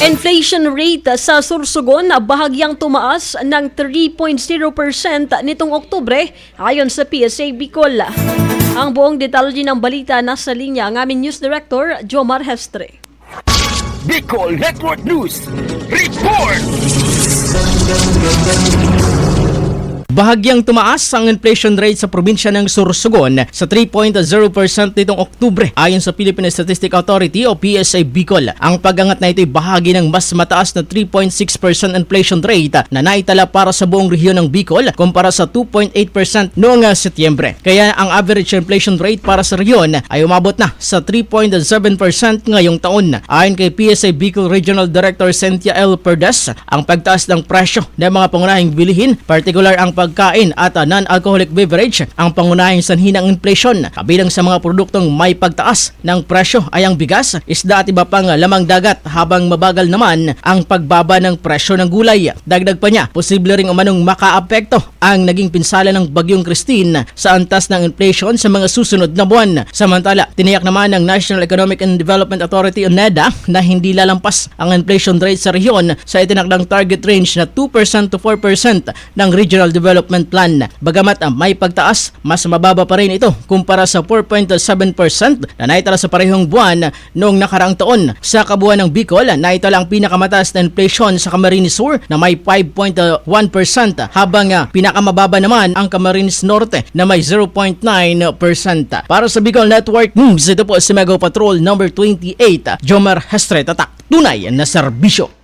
Inflation rate sa Sorsogon bahagyang tumaas ng 3.0% nitong Oktubre ayon sa PSA Bicol. Ang buong detalye ng balita nasa linya ang aming News Director, Jomar Hestre. Bicol Network News Report! Bahagyang tumaas ang inflation rate sa probinsya ng Sorsogon sa 3.0% nitong Oktubre ayon sa Philippine Statistic Authority o PSA Bicol. Ang pag-angat na ito ay bahagi ng mas mataas na 3.6% inflation rate na naitala para sa buong rehiyon ng Bicol kumpara sa 2.8% noong Setyembre. Kaya ang average inflation rate para sa rehiyon ay umabot na sa 3.7% ngayong taon. Ayon kay PSA Bicol Regional Director Cynthia L. Perdes, ang pagtaas ng presyo ng mga pangunahing bilihin, partikular ang pagkain at non-alcoholic beverage ang pangunahing sanhi ng inflation. Kabilang sa mga produktong may pagtaas ng presyo ay ang bigas, isda at iba pang lamang dagat, habang mabagal naman ang pagbaba ng presyo ng gulay. Dagdag pa niya, posible ring umanong makaapekto ang naging pinsala ng Bagyong Christine sa antas ng inflation sa mga susunod na buwan. Samantala, tiniyak naman ng National Economic and Development Authority o NEDA na hindi lalampas ang inflation rate sa rehiyon sa itinakdang target range na 2% to 4% ng Regional Development Plan. Bagamat may pagtaas, mas mababa pa rin ito kumpara sa 4.7% na naitala sa parehong buwan noong nakaraang taon. Sa kabuuan ng Bicol, naitala ang pinakamataas na inflation sa Camarines Sur na may 5.1% habang pinakamababa naman ang Camarines Norte na may 0.9%. Para sa Bicol Network News, ito po si Mega Patrol number 28, Jomar Hestre, tatak tunay na serbisyo.